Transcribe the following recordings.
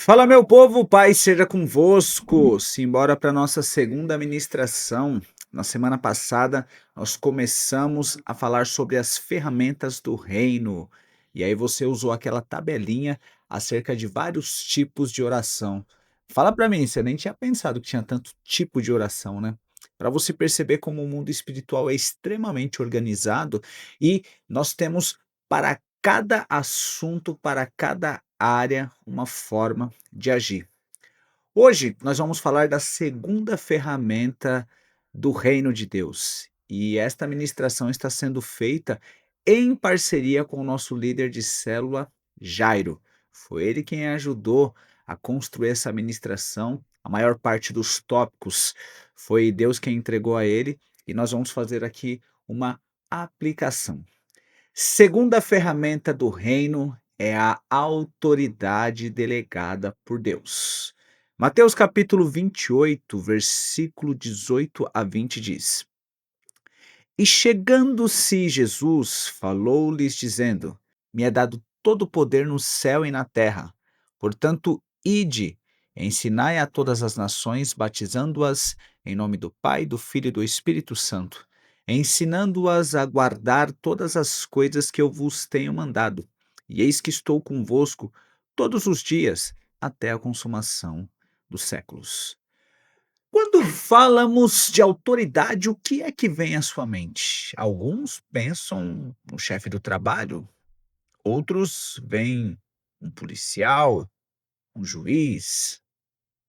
Fala, meu povo, paz seja convosco. Simbora para nossa segunda ministração. Na semana passada, nós começamos a falar sobre as ferramentas do reino. E aí você usou aquela tabelinha acerca de vários tipos de oração. Fala para mim, você nem tinha pensado que tinha tanto tipo de oração, né? Para você perceber como o mundo espiritual é extremamente organizado e nós temos para cada assunto, para cada área, uma forma de agir. Hoje nós vamos falar da segunda ferramenta do reino de Deus. E esta ministração está sendo feita em parceria com o nosso líder de célula, Jairo. Foi ele quem ajudou a construir essa ministração. A maior parte dos tópicos foi Deus quem entregou a ele, e nós vamos fazer aqui uma aplicação. Segunda ferramenta do reino é a autoridade delegada por Deus. Mateus capítulo 28, versículo 18 a 20 diz: E chegando-se Jesus, falou-lhes dizendo: Me é dado todo o poder no céu e na terra. Portanto, ide, ensinai a todas as nações, batizando-as em nome do Pai, do Filho e do Espírito Santo, ensinando-as a guardar todas as coisas que eu vos tenho mandado. E eis que estou convosco todos os dias, até a consumação dos séculos. Quando falamos de autoridade, o que é que vem à sua mente? Alguns pensam no chefe do trabalho, outros veem um policial, um juiz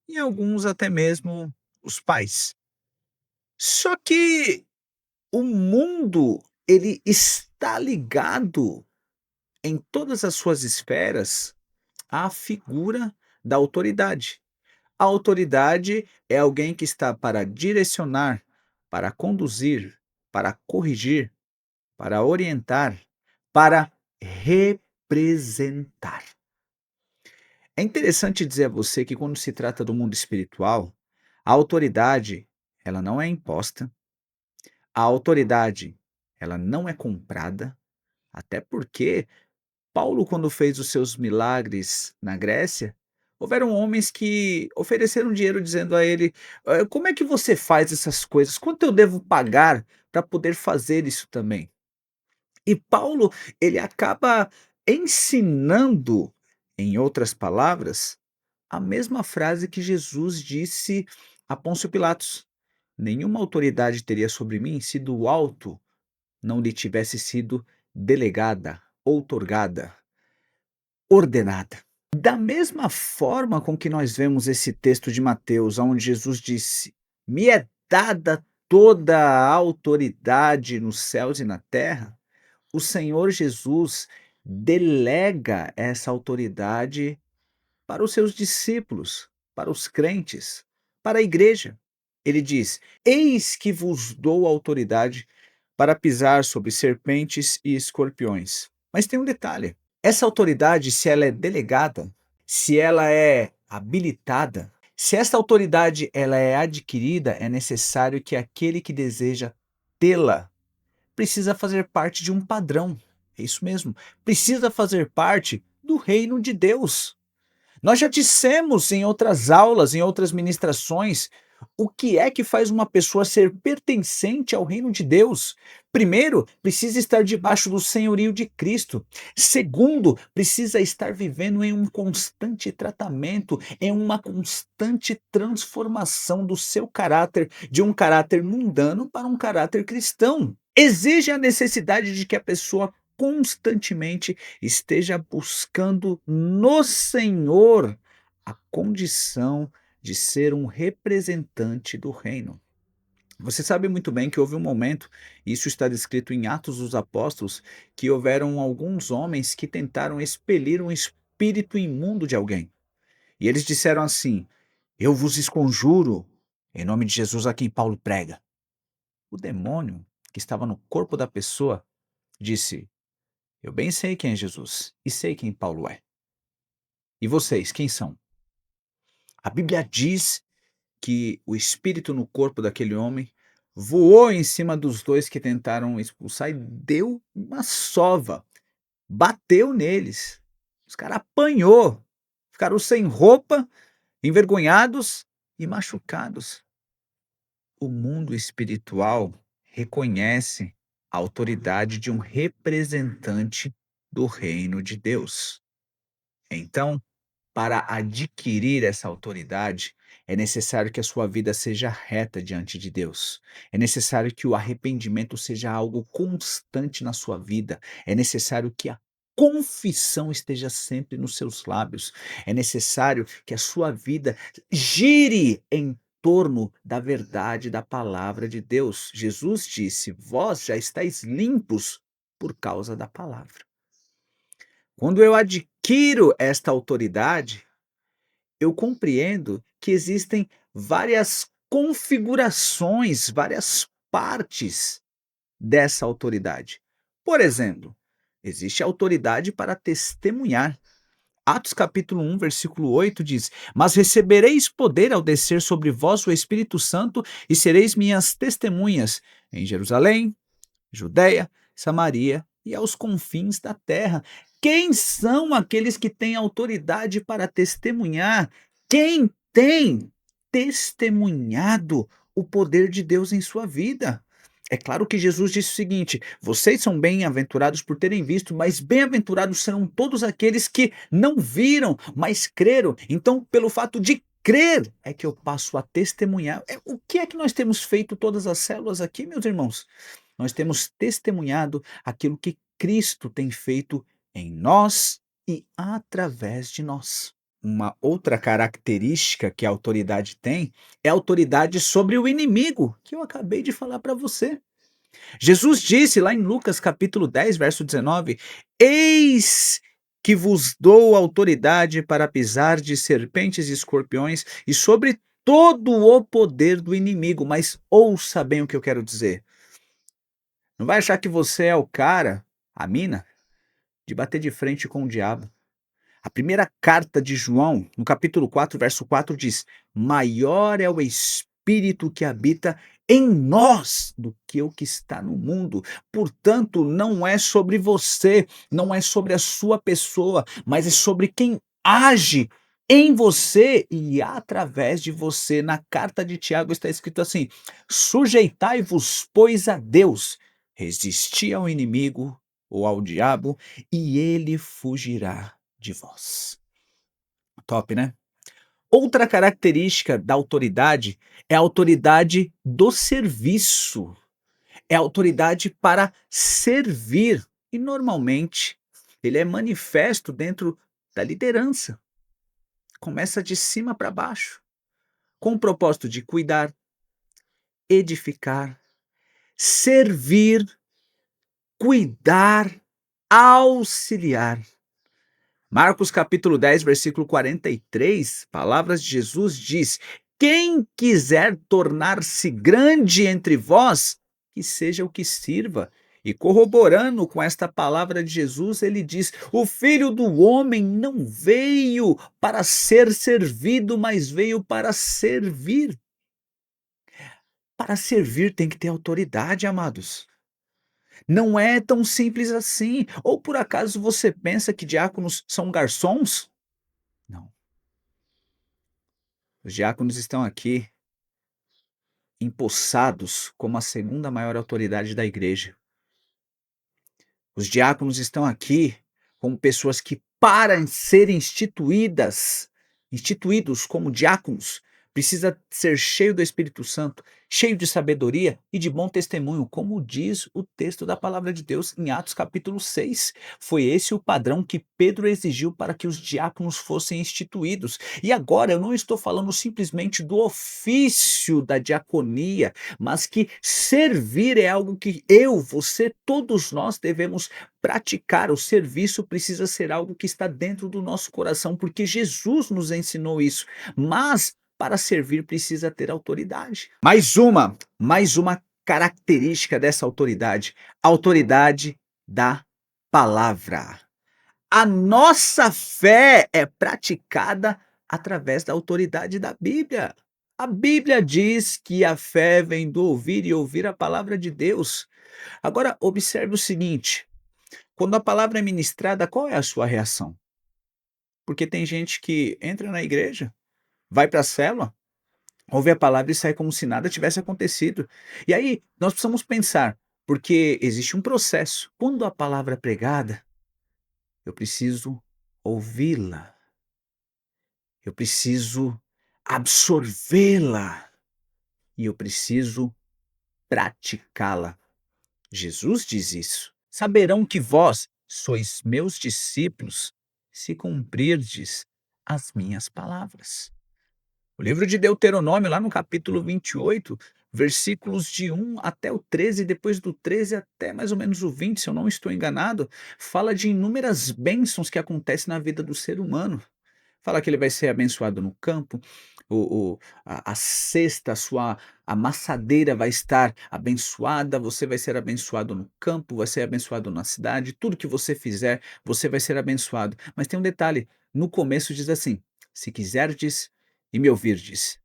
e alguns até mesmo os pais. Só que o mundo, ele está ligado em todas as suas esferas à figura da autoridade. A autoridade é alguém que está para direcionar, para conduzir, para corrigir, para orientar, para representar. É interessante dizer a você que quando se trata do mundo espiritual, a autoridade, ela não é imposta, a autoridade, ela não é comprada, até porque Paulo, quando fez os seus milagres na Grécia, houveram homens que ofereceram dinheiro dizendo a ele: Como é que você faz essas coisas? Quanto eu devo pagar para poder fazer isso também?" E Paulo, ele acaba ensinando, em outras palavras, a mesma frase que Jesus disse a Pôncio Pilatos: "Nenhuma autoridade teria sobre mim se do alto não lhe tivesse sido delegada, outorgada, ordenada." Da mesma forma com que nós vemos esse texto de Mateus, onde Jesus disse: "Me é dada toda a autoridade nos céus e na terra", o Senhor Jesus delega essa autoridade para os seus discípulos, para os crentes, para a igreja. Ele diz: "Eis que vos dou autoridade para pisar sobre serpentes e escorpiões." Mas tem um detalhe: essa autoridade, se ela é delegada, se ela é habilitada, se essa autoridade ela é adquirida, é necessário que aquele que deseja tê-la precisa fazer parte de um padrão. É isso mesmo, precisa fazer parte do reino de Deus. Nós já dissemos em outras aulas, em outras ministrações, o que é que faz uma pessoa ser pertencente ao reino de Deus. Primeiro, precisa estar debaixo do senhorio de Cristo. Segundo, precisa estar vivendo em um constante tratamento, em uma constante transformação do seu caráter, de um caráter mundano para um caráter cristão. Exige a necessidade de que a pessoa constantemente esteja buscando no Senhor a condição de ser um representante do reino. Você sabe muito bem que houve um momento, isso está descrito em Atos dos Apóstolos, que houveram alguns homens que tentaram expelir um espírito imundo de alguém. E eles disseram assim: "Eu vos esconjuro em nome de Jesus a quem Paulo prega." O demônio que estava no corpo da pessoa disse: "Eu bem sei quem é Jesus e sei quem Paulo é. E vocês, quem são?" A Bíblia diz que o espírito no corpo daquele homem voou em cima dos dois que tentaram expulsar e deu uma sova, bateu neles. Os caras apanhou, ficaram sem roupa, envergonhados e machucados. O mundo espiritual reconhece a autoridade de um representante do reino de Deus. Então, para adquirir essa autoridade, é necessário que a sua vida seja reta diante de Deus. É necessário que o arrependimento seja algo constante na sua vida. É necessário que a confissão esteja sempre nos seus lábios. É necessário que a sua vida gire em torno da verdade da palavra de Deus. Jesus disse: Vós já estáis limpos por causa da palavra. Quando eu adquiro esta autoridade, eu compreendo que existem várias configurações, várias partes dessa autoridade. Por exemplo, existe a autoridade para testemunhar. Atos capítulo 1, versículo 8 diz: Mas recebereis poder ao descer sobre vós o Espírito Santo e sereis minhas testemunhas em Jerusalém, Judeia, Samaria e aos confins da terra. Quem são aqueles que têm autoridade para testemunhar? Quem tem testemunhado o poder de Deus em sua vida? É claro que Jesus disse o seguinte: vocês são bem-aventurados por terem visto, mas bem-aventurados serão todos aqueles que não viram, mas creram. Então, pelo fato de crer, é que eu passo a testemunhar. O que é que nós temos feito todas as células aqui, meus irmãos? Nós temos testemunhado aquilo que Cristo tem feito em nós e através de nós. Uma outra característica que a autoridade tem é a autoridade sobre o inimigo, que eu acabei de falar para você. Jesus disse lá em Lucas capítulo 10, verso 19: Eis que vos dou autoridade para pisar de serpentes e escorpiões e sobre todo o poder do inimigo. Mas ouça bem o que eu quero dizer. Não vai achar que você é o cara, a mina, de bater de frente com o diabo. A primeira carta de João, no capítulo 4, verso 4 diz: Maior é o Espírito que habita em nós do que o que está no mundo. Portanto, não é sobre você, não é sobre a sua pessoa, mas é sobre quem age em você e através de você. Na carta de Tiago está escrito assim: Sujeitai-vos, pois, a Deus, resisti ao inimigo ou ao diabo, e ele fugirá de vós. Top, né? Outra característica da autoridade é a autoridade do serviço. É a autoridade para servir. E normalmente ele é manifesto dentro da liderança. Começa de cima para baixo, com o propósito de cuidar, edificar, servir, cuidar, auxiliar. Marcos capítulo 10, versículo 43, palavras de Jesus diz: Quem quiser tornar-se grande entre vós, que seja o que sirva. E corroborando com esta palavra de Jesus, ele diz: O Filho do Homem não veio para ser servido, mas veio para servir. Para servir tem que ter autoridade, amados. Não é tão simples assim. Ou por acaso você pensa que diáconos são garçons? Não. Os diáconos estão aqui empossados como a segunda maior autoridade da igreja. Os diáconos estão aqui como pessoas que, para serem instituídos como diáconos, precisa ser cheio do Espírito Santo, cheio de sabedoria e de bom testemunho, como diz o texto da palavra de Deus em Atos capítulo 6. Foi esse o padrão que Pedro exigiu para que os diáconos fossem instituídos. E agora eu não estou falando simplesmente do ofício da diaconia, mas que servir é algo que eu, você, todos nós devemos praticar. O serviço precisa ser algo que está dentro do nosso coração, porque Jesus nos ensinou isso. Mas para servir precisa ter autoridade. Mais uma característica dessa autoridade, a autoridade da palavra. A nossa fé é praticada através da autoridade da Bíblia. A Bíblia diz que a fé vem do ouvir e ouvir a palavra de Deus. Agora, observe o seguinte: quando a palavra é ministrada, qual é a sua reação? Porque tem gente que entra na igreja, vai para a célula, ouve a palavra e sai como se nada tivesse acontecido. E aí, nós precisamos pensar, porque existe um processo. Quando a palavra é pregada, eu preciso ouvi-la, eu preciso absorvê-la e eu preciso praticá-la. Jesus diz isso. Saberão que vós sois meus discípulos se cumprirdes as minhas palavras. O livro de Deuteronômio, lá no capítulo 28, versículos de 1 até o 13, depois do 13 até mais ou menos o 20, se eu não estou enganado, fala de inúmeras bênçãos que acontecem na vida do ser humano. Fala que ele vai ser abençoado no campo, a cesta, a sua amassadeira vai estar abençoada, você vai ser abençoado no campo, vai ser abençoado na cidade, tudo que você fizer, você vai ser abençoado. Mas tem um detalhe, no começo diz assim: "Se quiserdes e me ouvirdes,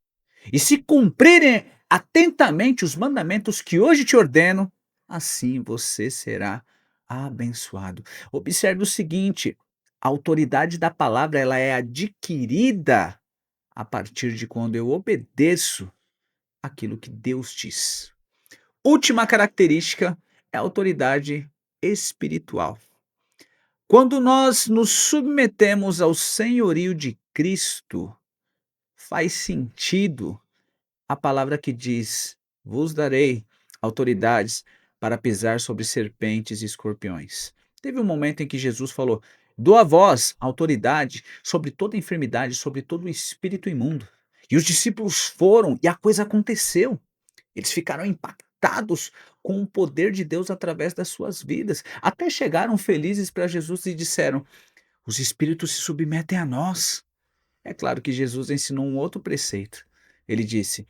e se cumprirem atentamente os mandamentos que hoje te ordeno, assim você será abençoado." Observe o seguinte, a autoridade da palavra ela é adquirida a partir de quando eu obedeço aquilo que Deus diz. Última característica é a autoridade espiritual. Quando nós nos submetemos ao senhorio de Cristo, faz sentido a palavra que diz: "Vos darei autoridades para pisar sobre serpentes e escorpiões." Teve um momento em que Jesus falou: "Dou a vós autoridade sobre toda enfermidade, sobre todo o espírito imundo." E os discípulos foram e a coisa aconteceu. Eles ficaram impactados com o poder de Deus através das suas vidas. Até chegaram felizes para Jesus e disseram: "Os espíritos se submetem a nós." É claro que Jesus ensinou um outro preceito. Ele disse: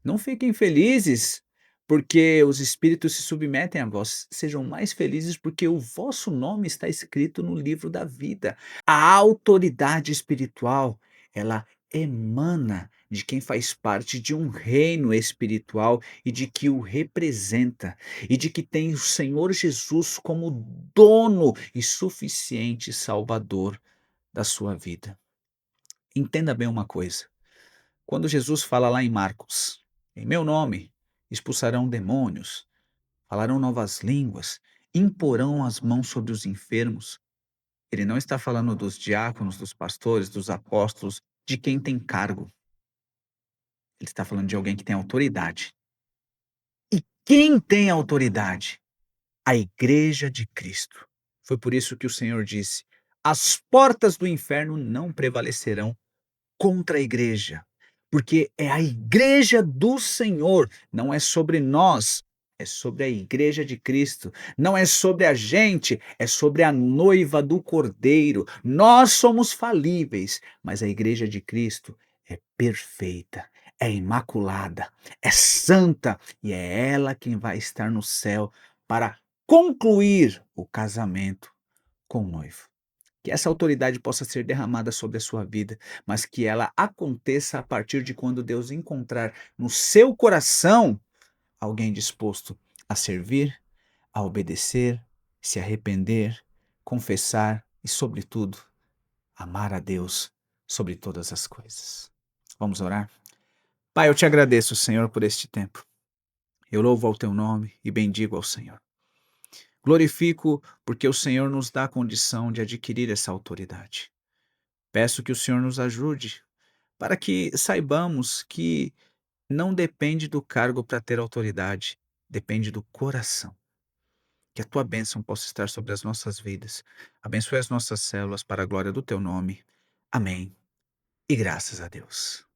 "Não fiquem felizes, porque os espíritos se submetem a vós. Sejam mais felizes, porque o vosso nome está escrito no livro da vida." A autoridade espiritual, ela emana de quem faz parte de um reino espiritual e de que o representa, e de que tem o Senhor Jesus como dono e suficiente Salvador da sua vida. Entenda bem uma coisa, quando Jesus fala lá em Marcos: "Em meu nome expulsarão demônios, falarão novas línguas, imporão as mãos sobre os enfermos." Ele não está falando dos diáconos, dos pastores, dos apóstolos, de quem tem cargo. Ele está falando de alguém que tem autoridade. E quem tem autoridade? A igreja de Cristo. Foi por isso que o Senhor disse: "As portas do inferno não prevalecerão contra a igreja, porque é a igreja do Senhor, não é sobre nós, é sobre a igreja de Cristo, não é sobre a gente, é sobre a noiva do Cordeiro. Nós somos falíveis, mas a igreja de Cristo é perfeita, é imaculada, é santa e é ela quem vai estar no céu para concluir o casamento com o noivo. Que essa autoridade possa ser derramada sobre a sua vida, mas que ela aconteça a partir de quando Deus encontrar no seu coração alguém disposto a servir, a obedecer, se arrepender, confessar e, sobretudo, amar a Deus sobre todas as coisas. Vamos orar? Pai, eu te agradeço, Senhor, por este tempo. Eu louvo ao teu nome e bendigo ao Senhor. Glorifico porque o Senhor nos dá a condição de adquirir essa autoridade. Peço que o Senhor nos ajude para que saibamos que não depende do cargo para ter autoridade, depende do coração. Que a tua bênção possa estar sobre as nossas vidas. Abençoe as nossas células para a glória do teu nome. Amém. E graças a Deus.